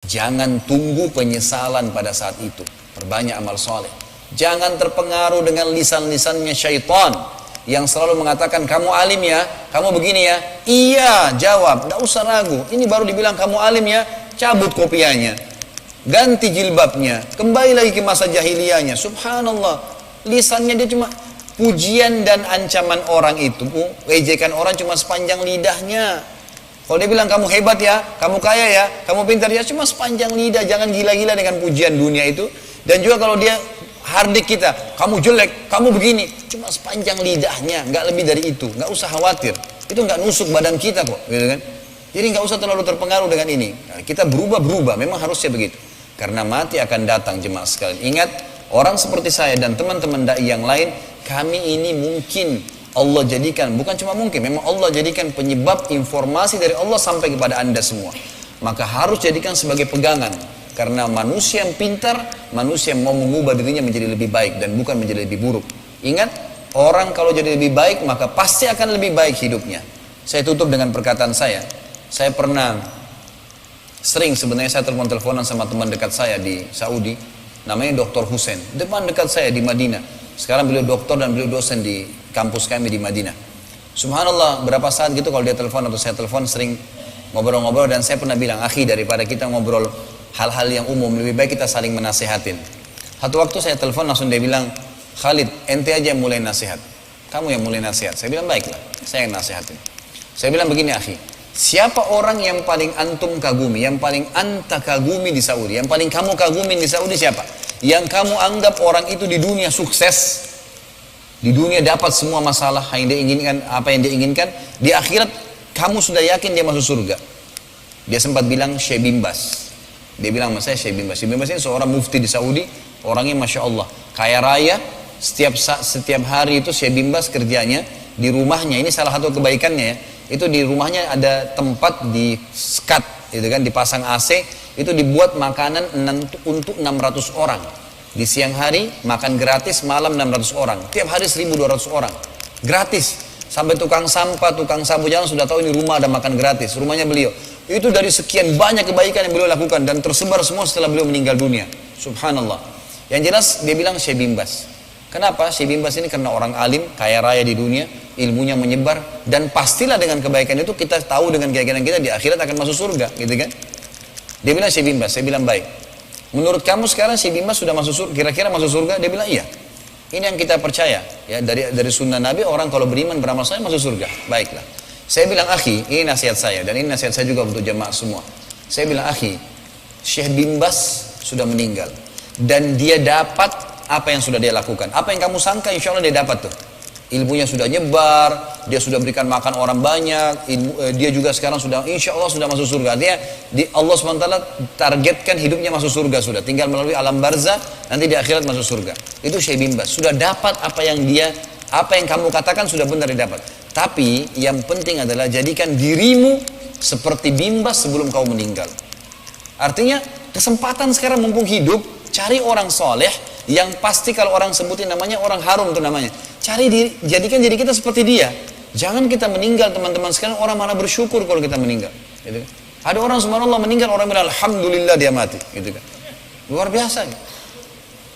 Jangan tunggu penyesalan pada saat itu. Perbanyak amal soleh. Jangan terpengaruh dengan lisan-lisannya syaitan yang selalu mengatakan, kamu alim ya, kamu begini ya. Iya, jawab, tidak usah ragu. Ini baru dibilang kamu alim ya, cabut kopiahnya, ganti jilbabnya, kembali lagi ke masa jahiliyahnya. Subhanallah, lisannya dia cuma pujian dan ancaman orang itu, ejekan orang cuma sepanjang lidahnya. Kalau dia bilang kamu hebat ya, kamu kaya ya, kamu pintar ya, cuma sepanjang lidah. Jangan gila-gila dengan pujian dunia itu. Dan juga kalau dia hardik kita, kamu jelek, kamu begini, cuma sepanjang lidahnya, nggak lebih dari itu. Nggak usah khawatir, itu nggak nusuk badan kita kok, gitu kan? Jadi nggak usah terlalu terpengaruh dengan ini. Nah, kita berubah, memang harusnya begitu. Karena mati akan datang, jemaah sekalian. Ingat, orang seperti saya dan teman-teman dai yang lain, kami ini mungkin Allah jadikan, bukan cuma mungkin, memang Allah jadikan penyebab informasi dari Allah sampai kepada anda semua. Maka harus jadikan sebagai pegangan. Karena manusia yang pintar, manusia yang mau mengubah dirinya menjadi lebih baik dan bukan menjadi lebih buruk. Ingat, orang kalau jadi lebih baik, maka pasti akan lebih baik hidupnya. Saya tutup dengan perkataan saya. Saya pernah, sering sebenarnya saya telepon-teleponan sama teman dekat saya di Saudi, namanya Dr. Hussein, teman dekat saya di Madinah. Sekarang beliau doktor dan beliau dosen di kampus kami di Madinah. Subhanallah, berapa saat gitu kalau dia telepon atau saya telepon, sering ngobrol-ngobrol, dan saya pernah bilang, akhi, daripada kita ngobrol hal-hal yang umum, lebih baik kita saling menasehatin. Satu waktu saya telepon, langsung dia bilang, Khalid, ente aja yang mulai nasihat, kamu yang mulai nasihat. Saya bilang, baiklah, saya yang nasihatin. Saya bilang begini, akhi, siapa orang yang paling antum kagumi, yang paling anta kagumi di Saudi, yang paling kamu kagumi di Saudi, siapa? Yang kamu anggap orang itu di dunia sukses, di dunia dapat semua masalah yang dia inginkan, apa yang dia inginkan, di akhirat kamu sudah yakin dia masuk surga. Dia sempat bilang Syekh bin Baz. Dia bilang sama saya Syekh bin Baz. Syekh bin Baz ini seorang mufti di Saudi, orangnya masya Allah kaya raya. Setiap hari itu Syekh bin Baz kerjanya di rumahnya. Ini salah satu kebaikannya ya. Itu di rumahnya ada tempat di skat, itu kan, dipasang AC. Itu dibuat makanan untuk 600 orang. Di siang hari makan gratis, malam 600 orang. Tiap hari 1.200 orang. Gratis. Sampai tukang sampah, tukang sapu jalan sudah tahu ini rumah ada makan gratis. Rumahnya beliau. Itu dari sekian banyak kebaikan yang beliau lakukan dan tersebar semua setelah beliau meninggal dunia. Subhanallah. Yang jelas dia bilang Syekh bin Baz. Kenapa? Syekh bin Baz ini karena orang alim, kaya raya di dunia, ilmunya menyebar, dan pastilah dengan kebaikan itu kita tahu dengan keyakinan kita di akhirat akan masuk surga, gitu kan? Dia bilang Syekh bin Baz. Saya bilang baik. Menurut kamu sekarang Syekh bin Baz sudah masuk surga, kira-kira masuk surga? Dia bilang iya. Ini yang kita percaya ya, dari sunnah Nabi, orang kalau beriman beramal saleh masuk surga. Baiklah. Saya bilang, akhi, ini nasihat saya dan ini nasihat saya juga untuk jemaah semua. Saya bilang, akhi, Syekh bin Baz sudah meninggal dan dia dapat apa yang sudah dia lakukan. Apa yang kamu sangka, insya Allah dia dapat tuh. Ilmunya sudah nyebar, dia sudah berikan makan orang banyak, dia juga sekarang sudah, insya Allah sudah masuk surga. Artinya Allah SWT targetkan hidupnya masuk surga sudah. Tinggal melalui alam barzah, nanti di akhirat masuk surga. Itu Syekh bin Baz. Sudah dapat apa yang kamu katakan sudah benar didapat. Tapi yang penting adalah jadikan dirimu seperti bin Baz sebelum kau meninggal. Artinya kesempatan sekarang mumpung hidup, cari orang soleh yang pasti kalau orang sebutin namanya orang harum tuh namanya. Jadikan diri kita seperti dia. Jangan kita meninggal, teman-teman sekarang orang mana bersyukur kalau kita meninggal, gitu kan? Ada orang subhanallah meninggal, orang bilang alhamdulillah dia mati, gitu kan? Luar biasa gitu.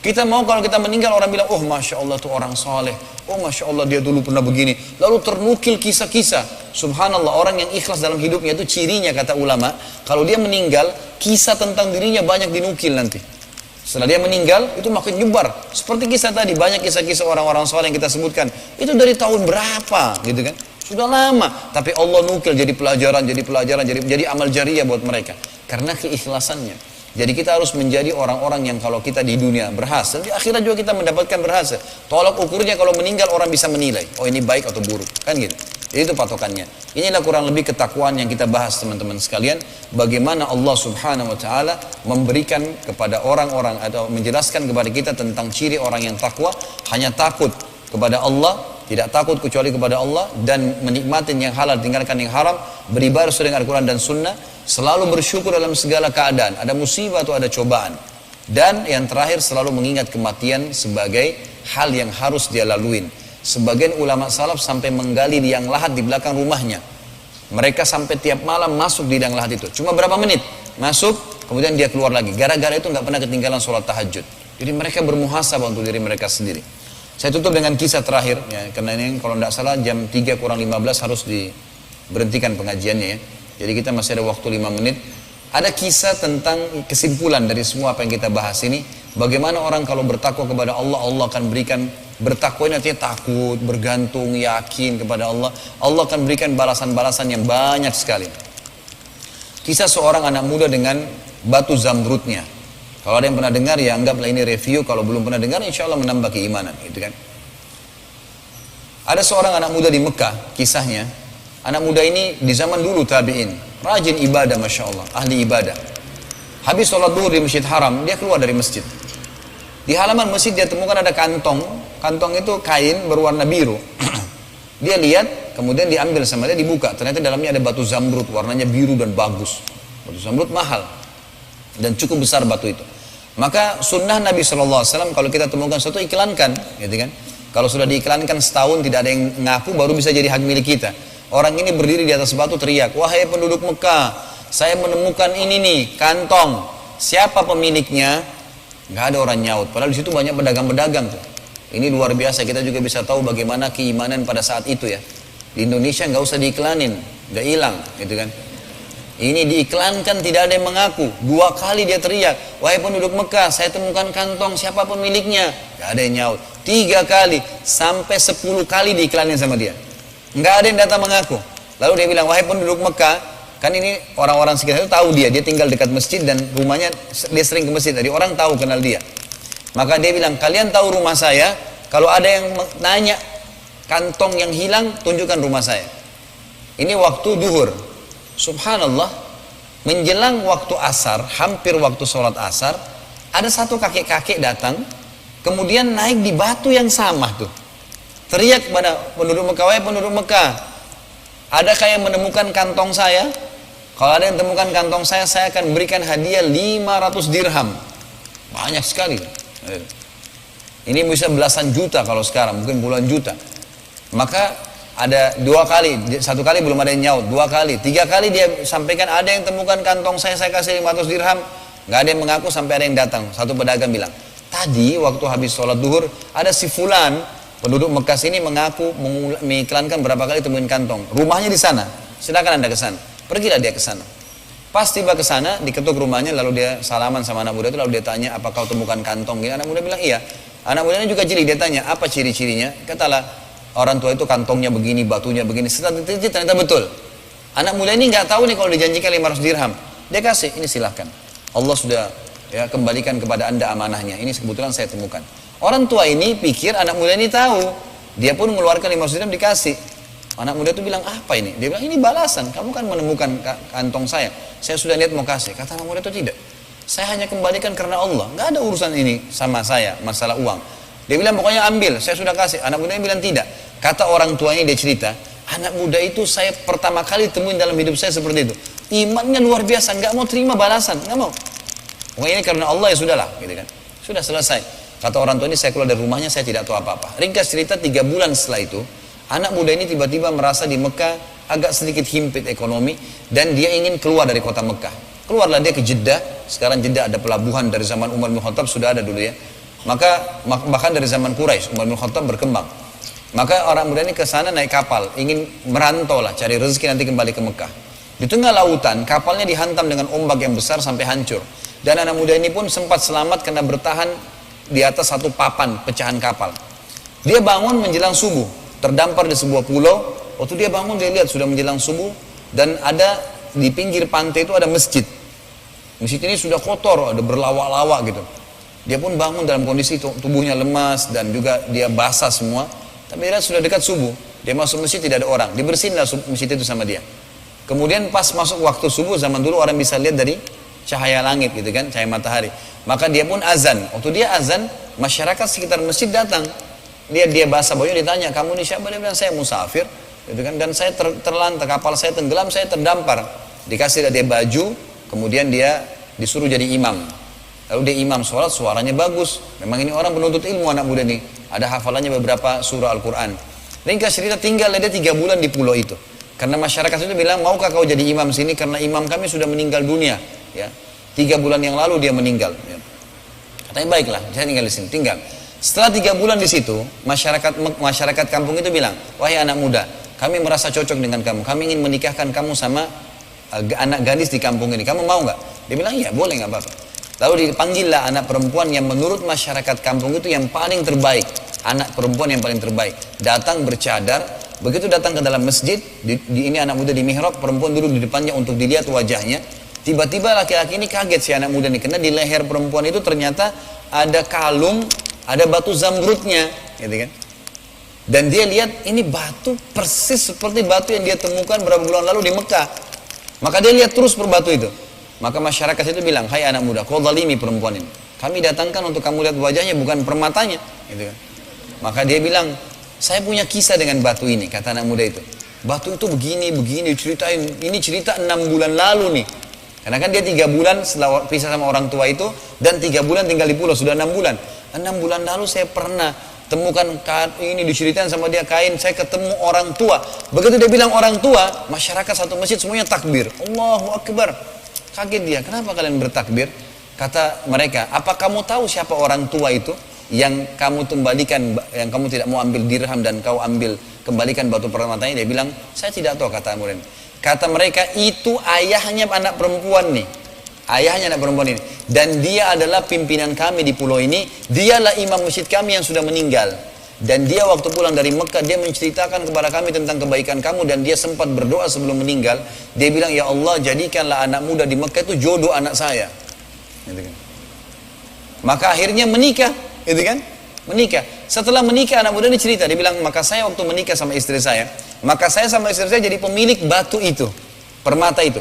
Kita mau kalau kita meninggal orang bilang, oh masya Allah tuh orang soleh, oh masya Allah dia dulu pernah begini, lalu ternukil kisah-kisah. Subhanallah, orang yang ikhlas dalam hidupnya itu cirinya, kata ulama, kalau dia meninggal kisah tentang dirinya banyak dinukil nanti. Setelah dia meninggal, itu makin nyebar. Seperti kisah tadi, banyak kisah-kisah orang-orang soleh yang kita sebutkan. Itu dari tahun berapa, gitu kan? Sudah lama. Tapi Allah nukil jadi pelajaran, jadi amal jariah buat mereka. Karena keikhlasannya. Jadi kita harus menjadi orang-orang yang kalau kita di dunia berhasil, di akhirat juga kita mendapatkan berhasil. Tolak ukurnya kalau meninggal orang bisa menilai, oh ini baik atau buruk, kan gitu. Jadi itu patokannya. Inilah kurang lebih ketakwaan yang kita bahas teman-teman sekalian. Bagaimana Allah subhanahu wa ta'ala memberikan kepada orang-orang atau menjelaskan kepada kita tentang ciri orang yang takwa. Hanya takut kepada Allah, tidak takut kecuali kepada Allah, dan menikmati yang halal, tinggalkan yang haram, beribadah sesuai dengan Al-Quran dan Sunnah, selalu bersyukur dalam segala keadaan, ada musibah atau ada cobaan. Dan yang terakhir selalu mengingat kematian sebagai hal yang harus dia laluin. Sebagian ulama salaf sampai menggali liang lahat di belakang rumahnya. Mereka sampai tiap malam masuk di liang lahat itu. Cuma berapa menit? Masuk, kemudian dia keluar lagi. Gara-gara itu nggak pernah ketinggalan sholat tahajud. Jadi mereka bermuhasabah untuk diri mereka sendiri. Saya tutup dengan kisah terakhir, ya, karena ini kalau tidak salah jam 3 kurang 15 harus diberhentikan pengajiannya ya. Jadi kita masih ada waktu 5 menit. Ada kisah tentang kesimpulan dari semua apa yang kita bahas ini. Bagaimana orang kalau bertakwa kepada Allah, Allah akan berikan, bertakwa ini artinya takut, bergantung, yakin kepada Allah. Allah akan berikan balasan-balasan yang banyak sekali. Kisah seorang anak muda dengan batu zamrudnya. Kalau ada yang pernah dengar ya anggaplah ini review. Kalau belum pernah dengar insya Allah menambah keimanan gitu kan. Ada seorang anak muda di Mekah, kisahnya. Anak muda ini di zaman dulu tabi'in, rajin ibadah, Masya Allah, ahli ibadah. Habis sholat duhur di Masjid Haram, dia keluar dari masjid. Di halaman masjid dia temukan ada kantong. Kantong itu kain berwarna biru. Dia lihat, kemudian diambil sama dia, dibuka. Ternyata dalamnya ada batu zamrud, warnanya biru dan bagus. Batu zamrud mahal dan cukup besar batu itu. Maka sunnah Nabi SAW kalau kita temukan sesuatu iklankan, gitu kan? Kalau sudah diiklankan setahun tidak ada yang ngaku, baru bisa jadi hak milik kita. Orang ini berdiri di atas batu teriak, wahai penduduk Mekah, saya menemukan ini nih, kantong. Siapa pemiliknya? Nggak ada orang nyaut. Padahal di situ banyak pedagang-pedagang tuh. Ini luar biasa, kita juga bisa tahu bagaimana keimanan pada saat itu ya. Di Indonesia nggak usah diiklanin, udah hilang, gitu kan. Ini diiklankan tidak ada yang mengaku. 2 kali dia teriak, wahai penduduk Mekah, saya temukan kantong, siapa pemiliknya? Nggak ada yang nyaut. 3 kali, sampai 10 kali diiklanin sama dia. Nggak ada yang datang mengaku. Lalu dia bilang, wahai penduduk Mekah, kan ini orang-orang sekitar itu tahu dia tinggal dekat masjid dan rumahnya dia sering ke masjid. Jadi orang tahu kenal dia. Maka dia bilang, kalian tahu rumah saya, kalau ada yang nanya kantong yang hilang, tunjukkan rumah saya. Ini waktu duhur. Subhanallah, menjelang waktu asar, hampir waktu sholat asar, ada satu kakek-kakek datang, kemudian naik di batu yang sama tuh. Teriak kepada penduduk Mekah, wahai penduduk Mekah, adakah yang menemukan kantong saya? Kalau ada yang temukan kantong saya akan berikan hadiah 500 dirham. Banyak sekali. Ini bisa belasan juta kalau sekarang, mungkin puluhan juta. Maka ada 2 kali, 1 kali belum ada yang nyaut, 2 kali, 3 kali dia sampaikan ada yang temukan kantong saya kasih 500 dirham. Nggak ada yang mengaku sampai ada yang datang. Satu pedagang bilang, tadi waktu habis sholat duhur ada si fulan, penduduk Mekah sini mengaku mengiklankan berapa kali temuin kantong. Rumahnya di sana, silakan Anda ke sana. Pergilah dia ke sana. Pas tiba ke sana, diketuk rumahnya, lalu dia salaman sama anak muda itu, lalu dia tanya, apa kau temukan kantong? Gini, anak muda bilang, iya. Anak mudanya juga jeli, dia tanya, apa ciri-cirinya? Katalah, orang tua itu kantongnya begini, batunya begini. Setelah itu ternyata betul. Anak muda ini nggak tahu nih kalau dijanjikan 500 dirham. Dia kasih, ini silahkan. Allah sudah ya kembalikan kepada Anda amanahnya. Ini kebetulan saya temukan. Orang tua ini pikir anak muda ini tahu. Dia pun mengeluarkan 500 dirham dikasih. Anak muda itu bilang, apa ini? Dia bilang, ini balasan. Kamu kan menemukan kantong saya. Saya sudah niat mau kasih. Kata anak muda itu tidak. Saya hanya kembalikan karena Allah. Nggak ada urusan ini sama saya, masalah uang. Dia bilang, pokoknya ambil. Saya sudah kasih. Anak muda bilang tidak. Kata orang tuanya, dia cerita, anak muda itu saya pertama kali temuin dalam hidup saya seperti itu. Imannya luar biasa. Nggak mau terima balasan. Nggak mau. Pokoknya ini karena Allah ya sudahlah. Gitu kan. Sudah selesai. Kata orang tua ini, saya keluar dari rumahnya, saya tidak tahu apa-apa. Ringkas cerita, 3 bulan setelah itu, anak muda ini tiba-tiba merasa di Mekah agak sedikit himpit ekonomi dan dia ingin keluar dari kota Mekah. Keluarlah dia ke Jeddah. Sekarang Jeddah ada pelabuhan dari zaman Umar bin Khattab sudah ada dulu ya. Maka bahkan dari zaman Quraisy Umar bin Khattab berkembang. Maka orang muda ini ke sana naik kapal, ingin merantau lah, cari rezeki nanti kembali ke Mekah. Di tengah lautan kapalnya dihantam dengan ombak yang besar sampai hancur. Dan anak muda ini pun sempat selamat karena bertahan di atas satu papan pecahan kapal. Dia bangun menjelang subuh, terdampar di sebuah pulau. Waktu dia bangun dia lihat sudah menjelang subuh dan ada di pinggir pantai itu ada masjid. Masjid ini sudah kotor, ada berlawak-lawak gitu. Dia pun bangun dalam kondisi tubuhnya lemas dan juga dia basah semua. Tapi dia lihat sudah dekat subuh. Dia masuk masjid tidak ada orang. Dibersihinlah masjid itu sama dia. Kemudian pas masuk waktu subuh, zaman dulu orang bisa lihat dari cahaya langit gitu kan, cahaya matahari. Maka dia pun azan. Waktu dia azan, masyarakat sekitar masjid datang. Dia basah bajunya, ditanya, kamu ini siapa? Dia bilang, saya musafir gitu kan, dan saya terlantar, kapal saya tenggelam, saya terdampar. Dikasih dia baju, kemudian dia disuruh jadi imam. Lalu dia imam sholat, suaranya bagus. Memang ini orang penuntut ilmu anak muda nih. Ada hafalannya beberapa surah Al-Quran. Ringkas cerita, tinggal dia 3 bulan di pulau itu. Karena masyarakat itu bilang, maukah kau jadi imam sini? Karena imam kami sudah meninggal dunia. Ya. 3 bulan yang lalu dia meninggal. Katanya baiklah, saya tinggal di sini, tinggal. Setelah 3 bulan di situ, masyarakat kampung itu bilang, wahai anak muda, kami merasa cocok dengan kamu, kami ingin menikahkan kamu sama anak gadis di kampung ini, kamu mau nggak? Dia bilang, iya boleh, nggak apa-apa. Lalu dipanggillah anak perempuan yang menurut masyarakat kampung itu yang paling terbaik, anak perempuan yang paling terbaik, datang bercadar. Begitu datang ke dalam masjid, ini anak muda di mihrab, perempuan duduk di depannya untuk dilihat wajahnya. Tiba-tiba laki-laki ini kaget si anak muda ini, karena di leher perempuan itu ternyata ada kalung, ada batu zamrudnya, gitu kan? Dan dia lihat ini batu persis seperti batu yang dia temukan berapa bulan lalu di Mekah. Maka dia lihat terus per batu itu. Maka masyarakat itu bilang, hai anak muda, kau zalimi perempuan ini. Kami datangkan untuk kamu lihat wajahnya, bukan permatanya, gitu kan? Maka dia bilang, saya punya kisah dengan batu ini, kata anak muda itu. Batu itu begini, ceritain. Ini cerita 6 bulan lalu nih. Karena kan dia 3 bulan setelah pisah sama orang tua itu, dan 3 bulan tinggal di pulau, sudah 6 bulan. 6 bulan lalu saya pernah temukan ini, diceritain sama dia kain, saya ketemu orang tua. Begitu dia bilang orang tua, masyarakat satu masjid semuanya takbir. Allahu Akbar. Kaget dia, kenapa kalian bertakbir? Kata mereka, apa kamu tahu siapa orang tua itu? Yang kamu kembalikan, yang kamu tidak mau ambil dirham dan kau kembalikan batu permatanya. Dia bilang, saya tidak tahu, kata murid. Kata mereka, itu ayahnya anak perempuan nih, ayahnya anak perempuan ini, dan dia adalah pimpinan kami di pulau ini, dialah imam masjid kami yang sudah meninggal, dan dia waktu pulang dari Mekah, dia menceritakan kepada kami tentang kebaikan kamu, dan dia sempat berdoa sebelum meninggal. Dia bilang, ya Allah, jadikanlah anak muda di Mekah itu jodoh anak saya, gitu kan. Maka akhirnya menikah, gitu kan, menikah. Setelah menikah, anak muda ini cerita, dia bilang, maka saya waktu menikah sama istri saya, maka saya sama istri saya jadi pemilik batu itu, permata itu.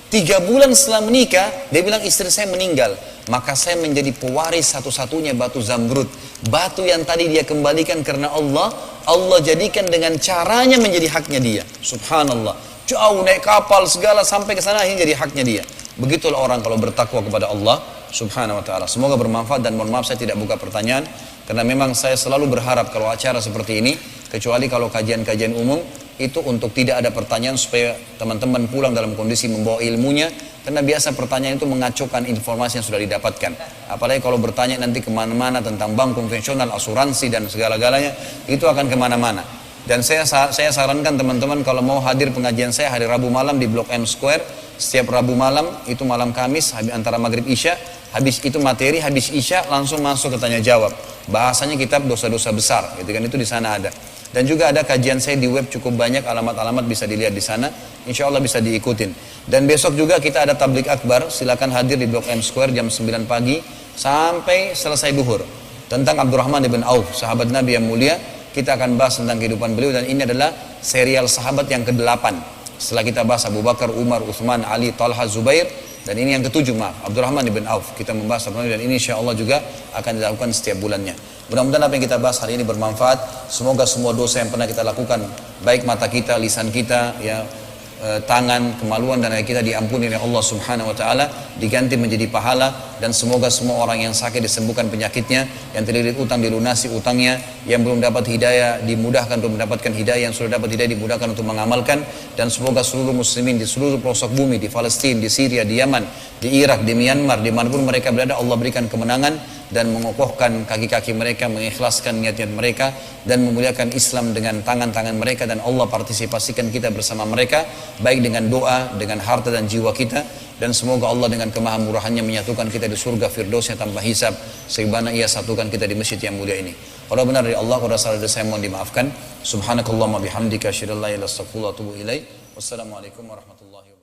3 bulan setelah menikah, dia bilang istri saya meninggal, maka saya menjadi pewaris satu-satunya batu zamrud. Batu yang tadi dia kembalikan karena Allah, Allah jadikan dengan caranya menjadi haknya dia. Subhanallah, jauh naik kapal segala sampai ke sana, akhirnya jadi haknya dia. Begitulah orang kalau bertakwa kepada Allah Subhanahu wa ta'ala. Semoga bermanfaat, dan mohon maaf saya tidak buka pertanyaan, karena memang saya selalu berharap kalau acara seperti ini, kecuali kalau kajian-kajian umum, itu untuk tidak ada pertanyaan supaya teman-teman pulang dalam kondisi membawa ilmunya, karena biasa pertanyaan itu mengacaukan informasi yang sudah didapatkan. Apalagi kalau bertanya nanti kemana-mana tentang bank konvensional, asuransi dan segala-galanya, itu akan kemana-mana. Dan saya sarankan teman-teman kalau mau hadir pengajian saya hari Rabu malam di Blok M Square, setiap Rabu malam, itu malam Kamis, antara Maghrib Isya, habis itu materi, habis Isya langsung masuk ke tanya jawab. Bahasanya kitab dosa-dosa besar, gitu kan, itu di sana ada. Dan juga ada kajian saya di web cukup banyak, alamat-alamat bisa dilihat di sana. Insya Allah bisa diikutin. Dan besok juga kita ada tablik akbar, silakan hadir di Blok M Square jam 9 pagi sampai selesai duhur. Tentang Abdurrahman ibn Auf, sahabat Nabi yang mulia, kita akan bahas tentang kehidupan beliau, dan ini adalah serial sahabat yang ke-8. Setelah kita bahas Abu Bakar, Umar, Uthman, Ali, Talha, Zubair, dan ini yang ke-7, Abdurrahman ibn Auf. Kita membahas Abdurrahman, dan ini insya Allah juga akan dilakukan setiap bulannya. Mudah-mudahan apa yang kita bahas hari ini bermanfaat. Semoga semua dosa yang pernah kita lakukan, baik mata kita, lisan kita, ya, tangan, kemaluan dan kita diampuni oleh Allah Subhanahu wa taala, diganti menjadi pahala, dan semoga semua orang yang sakit disembuhkan penyakitnya, yang terlilit utang dilunasi utangnya, yang belum dapat hidayah dimudahkan untuk mendapatkan hidayah, yang sudah dapat hidayah dimudahkan untuk mengamalkan, dan semoga seluruh muslimin di seluruh pelosok bumi, di Palestina, di Syria, di Yaman, di Irak, di Myanmar, dimanapun mereka berada, Allah berikan kemenangan dan mengokohkan kaki-kaki mereka, mengikhlaskan niat-niat mereka, dan memuliakan Islam dengan tangan-tangan mereka, dan Allah partisipasikan kita bersama mereka, baik dengan doa, dengan harta dan jiwa kita, dan semoga Allah dengan kemahamurahannya menyatukan kita di surga Firdausnya tanpa hisab, sebagaimana Ia satukan kita di masjid yang mulia ini. Kalau benar dari Allah, kalau salah dari saya mohon dimaafkan. Subhanakallahumma bihamdika asyhadu an la ilaha illa anta astaghfiruka wa atubu ilaik. Wassalamualaikum warahmatullahi wabarakatuh.